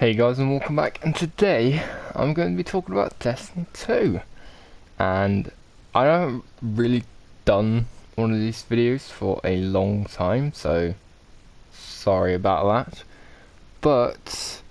Hey guys, and welcome back, and today I'm going to be talking about Destiny 2. And I haven't really done one of these videos for a long time, so sorry about that. But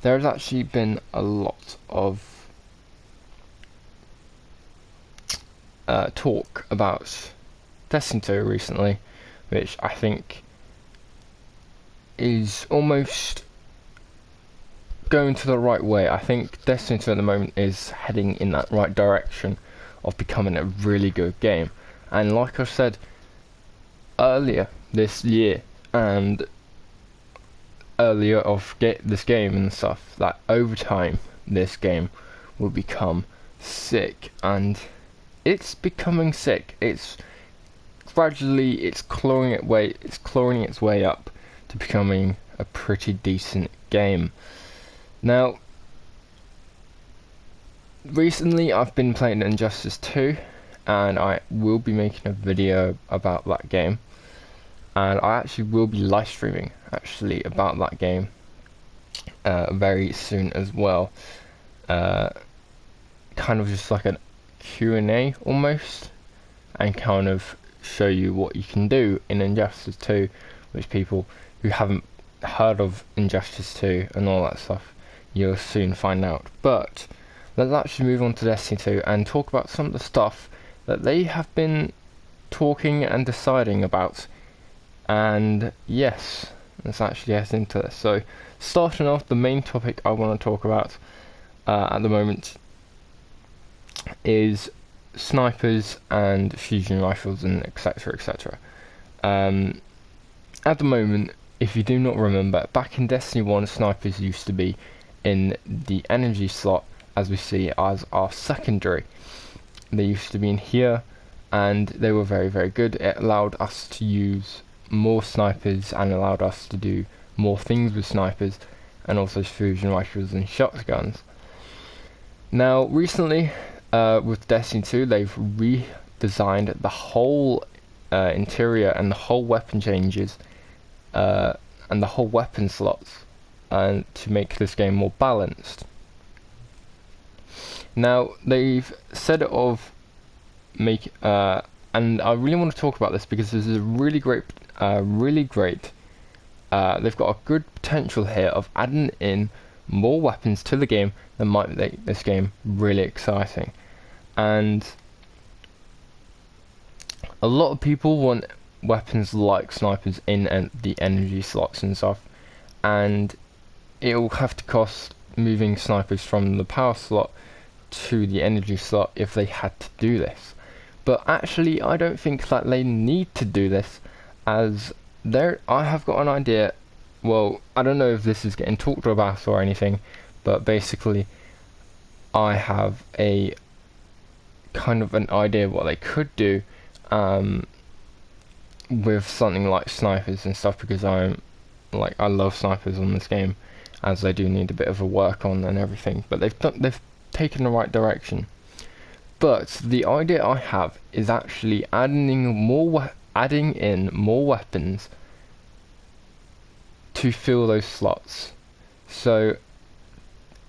there's actually been a lot of talk about Destiny 2 recently, which I think is almost going to the right way. I think Destiny 2 at the moment is heading in that right direction of becoming a really good game. And like I said earlier this year and earlier of this game and stuff, that over time this game will become sick, and it's becoming sick. It's gradually clawing its way up to becoming a pretty decent game. Now, recently I've been playing Injustice 2, and I will be making a video about that game, and I actually will be live streaming about that game very soon as well. Kind of just like a Q&A almost, and kind of show you what you can do in Injustice 2, which people who haven't heard of Injustice 2 and all that stuff, you'll soon find out. But let's actually move on to Destiny 2 and talk about some of the stuff that they have been talking and deciding about. And yes, let's actually get into this. So, starting off, the main topic I want to talk about at the moment is snipers and fusion rifles and etc. etc. At the moment, if you do not remember, back in Destiny 1, snipers used to be in the energy slot, as we see as our secondary. They used to be in here, and they were very, very good. It allowed us to use more snipers and allowed us to do more things with snipers, and also fusion rifles and shotguns. Now, recently, with Destiny 2, they've redesigned the whole interior and the whole weapon changes, and the whole weapon slots, and to make this game more balanced. Now, they've said of make and I really want to talk about this because this is a really great they've got a good potential here of adding in more weapons to the game that might make this game really exciting. And a lot of people want weapons like snipers in the energy slots and stuff, and it will have to cost moving snipers from the power slot to the energy slot if they had to do this. But actually, I don't think that they need to do this, as I have got an idea. Well, I don't know if this is getting talked about or anything, but basically I have a kind of an idea what they could do with something like snipers and stuff, because I love snipers on this game, as they do need a bit of a work on and everything, but they've taken the right direction. But the idea I have is actually adding in more weapons to fill those slots. So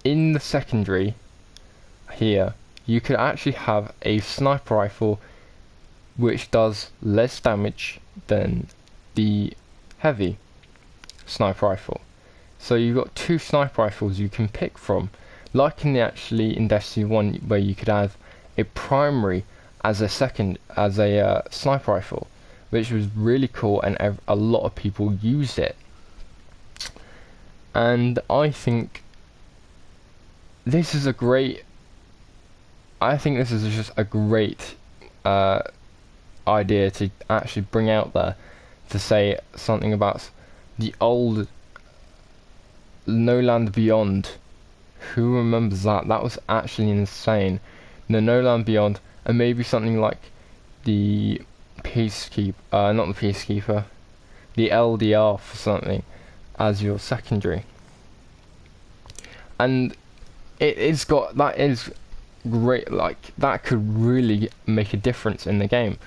in the secondary here, you could actually have a sniper rifle which does less damage than the heavy sniper rifle. So you've got two sniper rifles you can pick from, like in Destiny 1, where you could have a primary as a sniper rifle, which was really cool, and a lot of people used it. And I think this is just a great idea to actually bring out there, to say something about the old No Land Beyond. Who remembers that? That was actually insane. The No Land Beyond, and maybe something like the Peacekeeper, not the Peacekeeper, the LDR for something as your secondary. And that is great. Like, that could really make a difference in the game,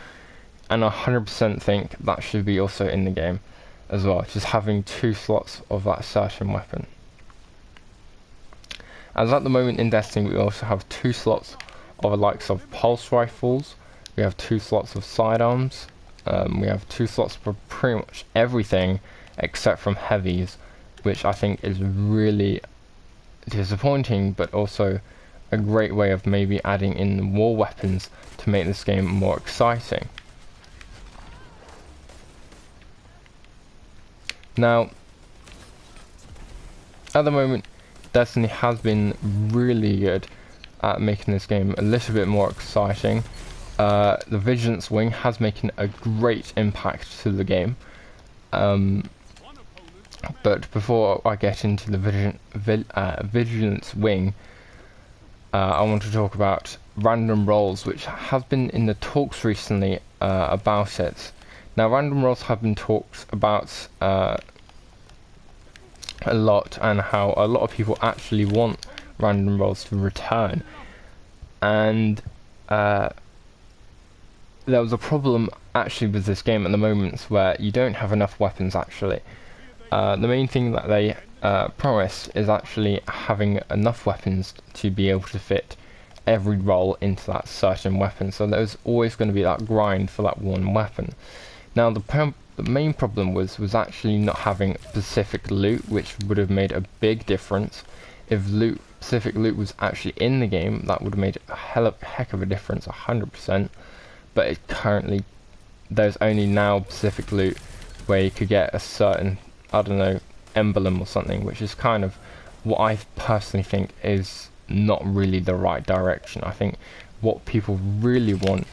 and I 100% think that should be also in the game as well, just having two slots of that certain weapon. as at the moment in Destiny we also have 2 slots of the likes of pulse rifles, we have 2 slots of sidearms, we have 2 slots for pretty much everything except from heavies, which I think is really disappointing, but also a great way of maybe adding in more weapons to make this game more exciting. Now, at the moment, Destiny has been really good at making this game a little bit more exciting. The Vigilance Wing has making a great impact to the game. But before I get into the Vigilance Wing, I want to talk about random roles, which have been in the talks recently about it. Now, random roles have been talked about a lot, and how a lot of people actually want random roles to return. And there was a problem actually with this game at the moment where you don't have enough weapons actually. The main thing that they promise is actually having enough weapons to be able to fit every role into that certain weapon, so there's always going to be that grind for that one weapon. Now the main problem was actually not having specific loot, which would have made a big difference. If specific loot was actually in the game, that would have made a heck of a difference, 100%. But currently there's only now specific loot where you could get a certain, I don't know, emblem or something, which is kind of what I personally think is not really the right direction. I think what people really want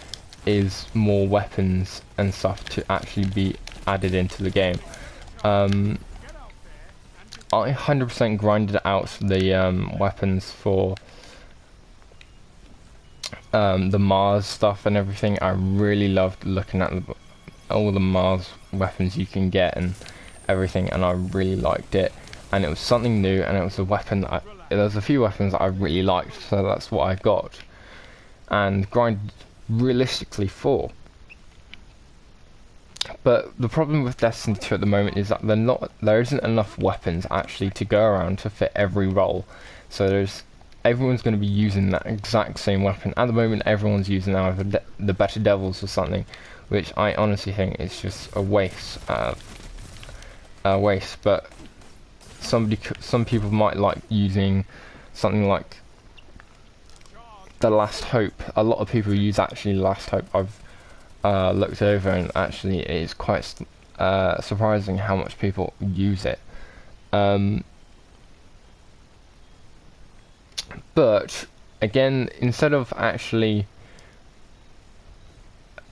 is more weapons and stuff to actually be added into the game. I 100% grinded out the weapons for the Mars stuff and everything. I really loved looking at all the Mars weapons you can get and everything, and I really liked it, and it was something new, and it was a weapon that there was a few weapons that I really liked, so that's what I got and grinded realistically for. But the problem with Destiny 2 at the moment is that there isn't enough weapons actually to go around to fit every role, so everyone's going to be using that exact same weapon. At the moment everyone's using either the Better Devils or something, which I honestly think is just a waste. But some people might like using something like the Last Hope. A lot of people use actually Last Hope. I've looked over, and actually it is quite surprising how much people use it. But again, instead of actually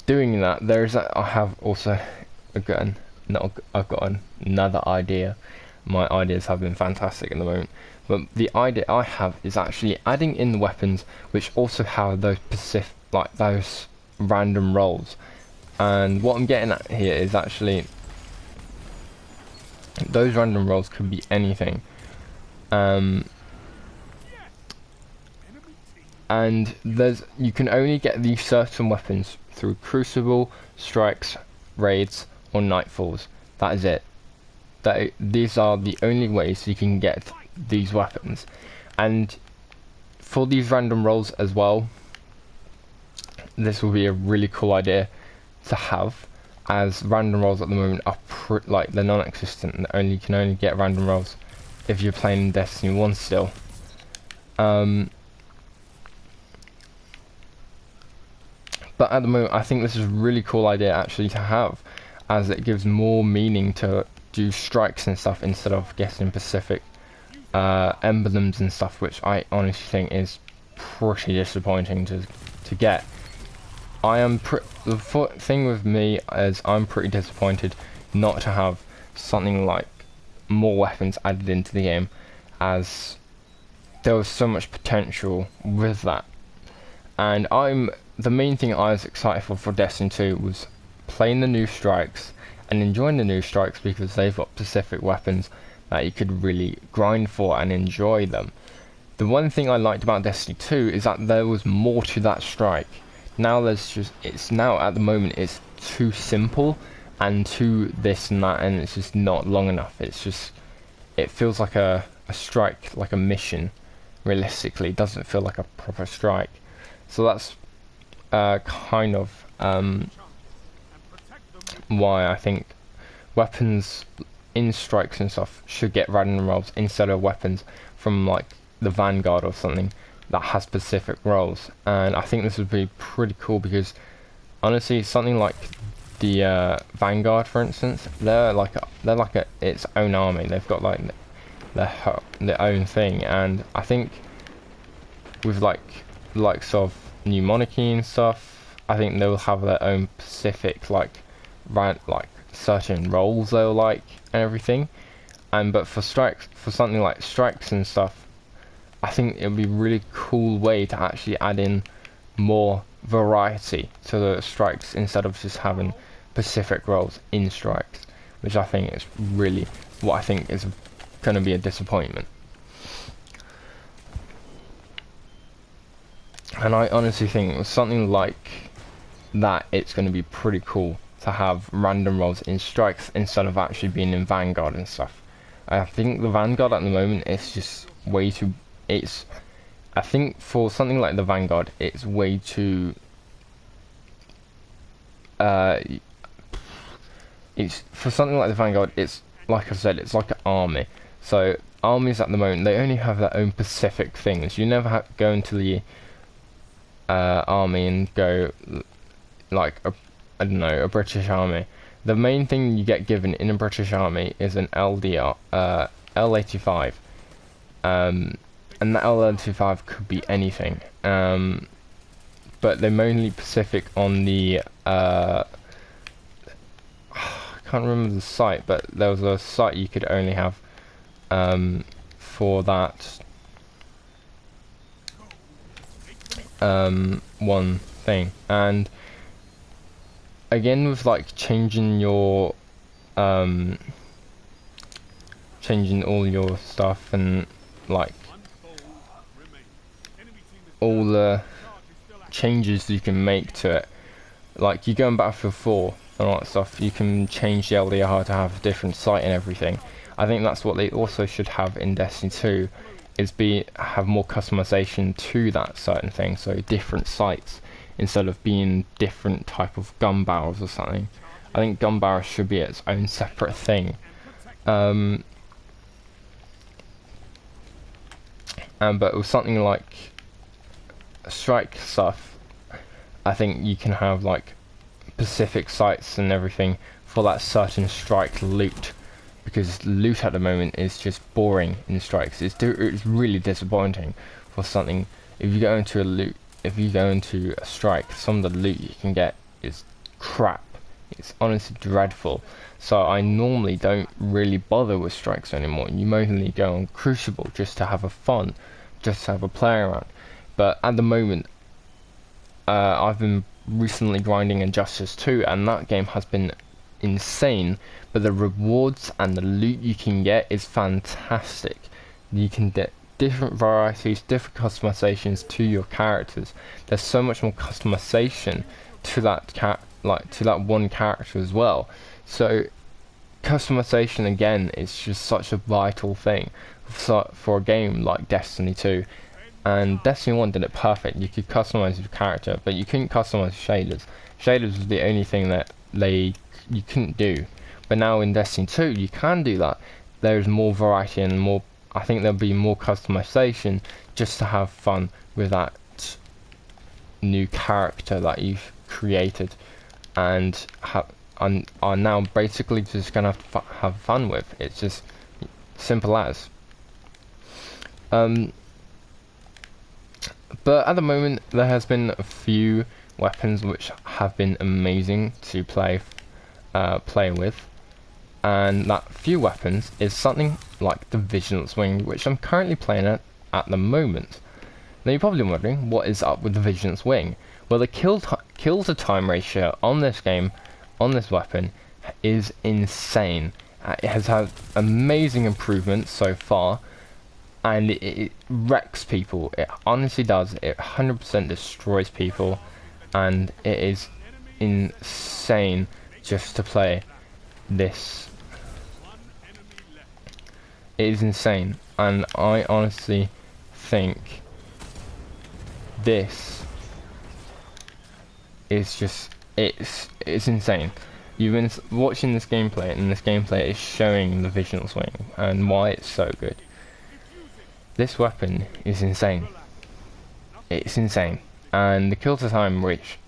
doing that, I have also again. I've got another idea. My ideas have been fantastic at the moment, but the idea I have is actually adding in the weapons which also have those those random rolls. And what I'm getting at here is actually those random rolls could be anything. And you can only get these certain weapons through Crucible, Strikes, Raids, or Nightfalls. That is it. These are the only ways you can get these weapons. And for these random rolls as well, this will be a really cool idea to have, as random rolls at the moment are they're non-existent, and you can only get random rolls if you're playing Destiny 1 still. But at the moment I think this is a really cool idea actually to have, as it gives more meaning to do strikes and stuff instead of getting specific emblems and stuff, which I honestly think is pretty disappointing to get. The thing with me is I'm pretty disappointed not to have something like more weapons added into the game, as there was so much potential with that. And the main thing I was excited for Destiny 2 was playing the new strikes and enjoying the new strikes, because they've got specific weapons that you could really grind for and enjoy them. The one thing I liked about Destiny 2 is that there was more to that strike. Now at the moment it's too simple and too this and that, and it's just not long enough. It feels like a strike, like a mission, realistically. It doesn't feel like a proper strike. So that's kind of why I think weapons in strikes and stuff should get random rolls instead of weapons from like the Vanguard or something that has specific roles. And I think this would be pretty cool because honestly, something like the Vanguard, for instance, they're like its own army. They've got like their own thing, and I think with like the likes of New Monarchy and stuff, I think they'll have their own specific like certain roles they'll like and everything. And but for strikes, for something like strikes and stuff, I think it would be a really cool way to actually add in more variety to the strikes instead of just having specific roles in strikes, which I think is really what I think is going to be a disappointment. And I honestly think with something like that, it's going to be pretty cool to have random roles in strikes instead of actually being in Vanguard and stuff. I think the Vanguard at the moment is just way too. I think for something like the Vanguard, it's way too. It's for something like the Vanguard. It's like I said, it's like an army. So armies at the moment, they only have their own specific things. You never go into the army and go like I don't know, a British army. The main thing you get given in a British army is an LDR, L85, and that L85 could be anything. But they're mainly specific on the I can't remember the site, but there was a site you could only have for that one thing. And again, with like changing your changing all your stuff and like all the changes you can make to it, like you go in Battlefield 4 and all that stuff, you can change the LDR to have a different site and everything. I think that's what they also should have in Destiny 2, is have more customization to that certain thing, so different sites instead of being different type of gun barrels or something. I think gun barrels should be its own separate thing. But with something like strike stuff, I think you can have like specific sites and everything for that certain strike loot, because loot at the moment is just boring in strikes. It's really disappointing for something. If you go into a strike, some of the loot you can get is crap. It's honestly dreadful. So I normally don't really bother with strikes anymore. You mainly go on Crucible just to have fun, just to have a play around. But at the moment, I've been recently grinding Injustice 2, and that game has been insane. But the rewards and the loot you can get is fantastic. You can get different varieties, different customizations to your characters. There's so much more customization to that to that one character as well. So customization again is just such a vital thing for a game like Destiny 2. And Destiny 1 did it perfect. You could customize your character, but you couldn't customize shaders. Shaders was the only thing that you couldn't do. But now in Destiny 2 you can do that. There's more variety and more. I think there'll be more customization just to have fun with that new character that you've created, and are now basically just gonna have fun with. It's just simple as. But at the moment, there has been a few weapons which have been amazing to play with, and that few weapons is something like the Vigilance Wing, which I'm currently playing at the moment. Now you're probably wondering, what is up with the Vigilance Wing? Well, the kill to time ratio on this game, on this weapon, is insane. It has had amazing improvements so far, and it wrecks people. It honestly does. It 100% destroys people, and it is insane just to play this. It is insane, and I honestly think this is just, it's insane. You've been watching this gameplay, and this gameplay is showing the Vision Swing and why it's so good. This weapon is insane. It's insane. And the kill to time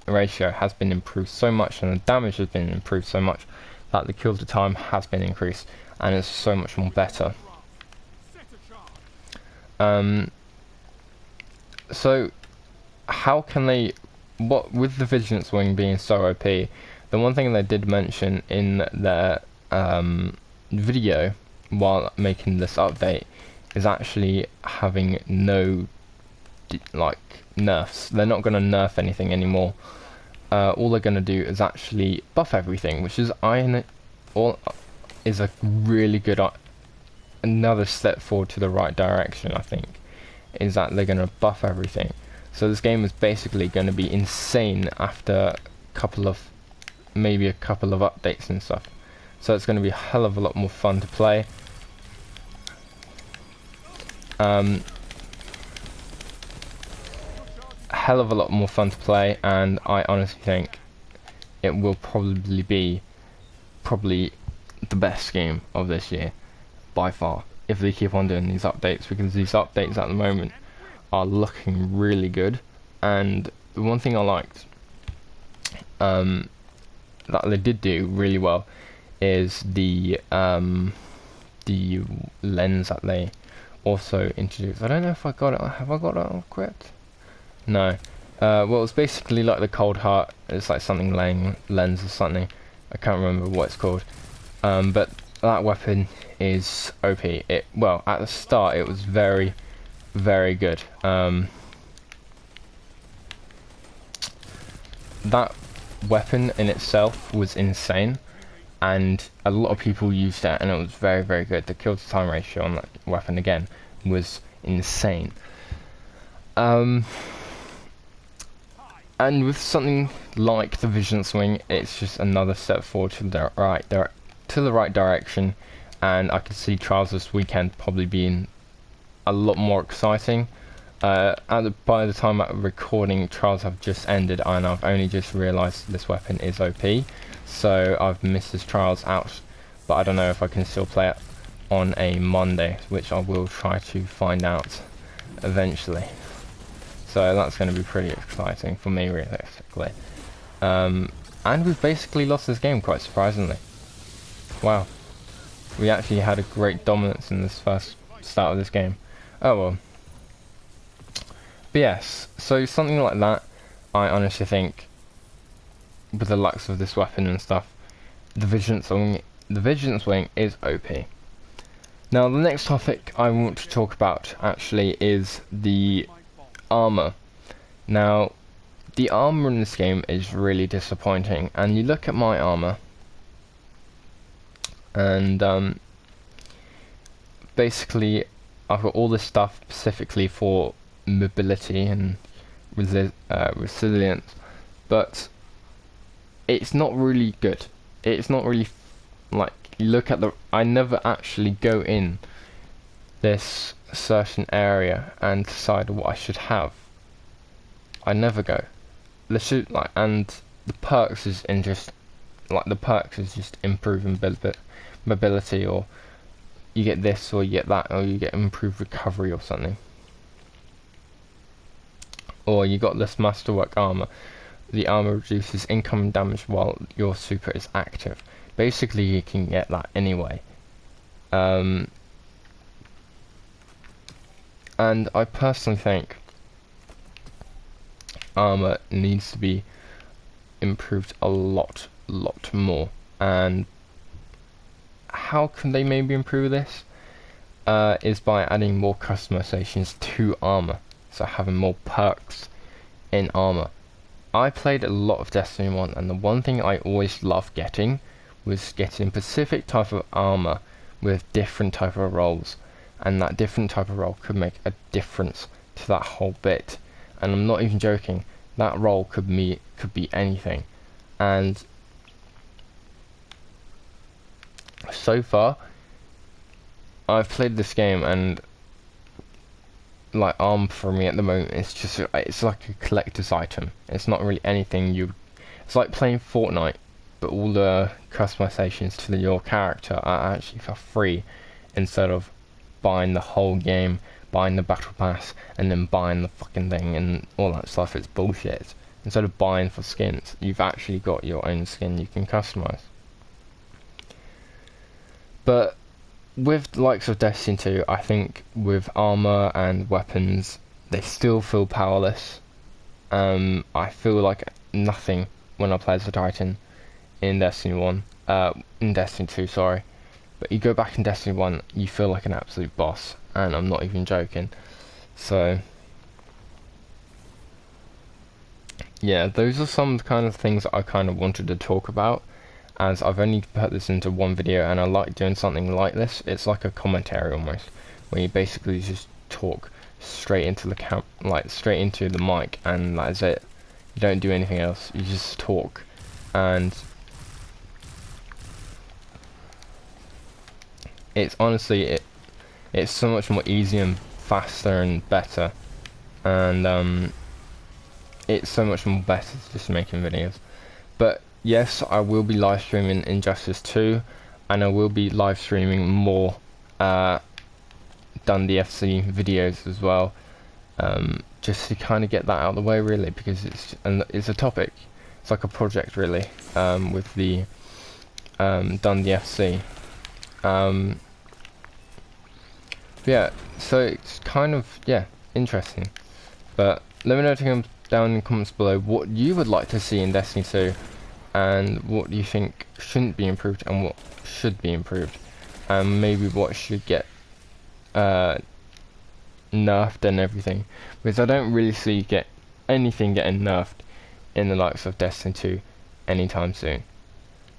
ratio has been improved so much, and the damage has been improved so much, that the kill to time has been increased, and it's so much more better. So how can they, what with the Vision Swing being so OP, the one thing they did mention in their video while making this update is actually having no like nerfs. They're not going to nerf anything anymore. All they're going to do is actually buff everything, which is is a really good another step forward to the right direction. I think is that they're going to buff everything. So this game is basically going to be insane after maybe a couple of updates and stuff. So it's going to be a hell of a lot more fun to play. Hell of a lot more fun to play, and I honestly think it will probably be the best game of this year by far, if they keep on doing these updates, because these updates at the moment are looking really good. And the one thing I liked that they did do really well is the lens that they also introduced. I don't know if I got it. Have I got it equipped? No. Well, it's basically like the Cold Heart. It's like something lens or something. I can't remember what it's called. But that weapon is OP. Well, at the start it was very, very good. That weapon in itself was insane, and a lot of people used it, and it was very, very good. The kill to time ratio on that weapon again was insane. And with something like the Vision Swing, it's just another step forward to the right direction, and I could see Trials this weekend probably being a lot more exciting. By the time I'm recording, Trials have just ended, and I've only just realised this weapon is OP, so I've missed this Trials out, but I don't know if I can still play it on a Monday, which I will try to find out eventually. So that's going to be pretty exciting for me, realistically. And we've basically lost this game, quite surprisingly. Wow. We actually had a great dominance in this first start of this game. Oh well. But yes, so something like that, I honestly think, with the looks of this weapon and stuff, the Vision Swing is OP. Now the next topic I want to talk about actually is the armor. Now the armor in this game is really disappointing, and you look at my armor, and basically I've got all this stuff specifically for mobility and resilience, but it's not really good. It's not really like, you look at I never actually go in this certain area and decide what I should have. I never go. And the perks is just improving mobility, or you get this, or you get that, or you get improved recovery or something. Or you got this Masterwork armor. The armor reduces incoming damage while your super is active. Basically, you can get that anyway. And I personally think armor needs to be improved a lot more. And how can they maybe improve this? Is by adding more customizations to armor, so having more perks in armor. I played a lot of Destiny 1, and the one thing I always loved getting was getting specific type of armor with different type of rolls, and that different type of roll could make a difference to that whole bit. And I'm not even joking, that roll could be anything. And so far I've played this game, and like armor for me at the moment. It's like a collector's item. It's not really anything you. It's like playing Fortnite, but all the customizations to your character are actually for free, instead of buying the whole game, buying the battle pass, and then buying the fucking thing and all that stuff. It's bullshit. Instead of buying for skins, you've actually got your own skin you can customize. But with the likes of Destiny 2, I think with armor and weapons, they still feel powerless. I feel like nothing when I play as a Titan in Destiny 1, in Destiny 2, sorry. But you go back in Destiny 1, you feel like an absolute boss, and I'm not even joking. So, yeah, those are some kind of things that I kind of wanted to talk about, as I've only put this into one video, and I like doing something like this. It's like a commentary almost, where you basically just talk straight into the straight into the mic, and that's it. You don't do anything else. You just talk, and it's honestly it's so much more easier and faster and better, and it's so much more better just making videos. But yes, I will be live streaming Injustice 2, and I will be live streaming more Done the FC videos as well, just to kind of get that out of the way, really, because it's a topic. It's like a project, really, with the Done the FC. Yeah, so it's kind of, yeah, interesting. But let me know down in the comments below what you would like to see in Destiny 2, and what you think shouldn't be improved and what should be improved, and maybe what should get nerfed and everything, because I don't really see anything getting nerfed in the likes of Destiny 2 anytime soon.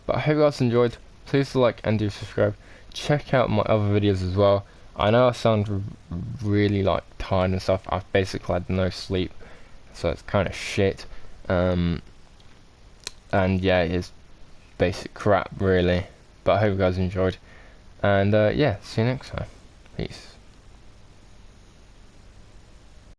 But I hope you guys enjoyed. Please like and do subscribe. Check out my other videos as well. I know I sound really like tired and stuff. I've basically had no sleep, so it's kind of shit. And yeah, it's basic crap, really. But I hope you guys enjoyed. And yeah, see you next time. Peace.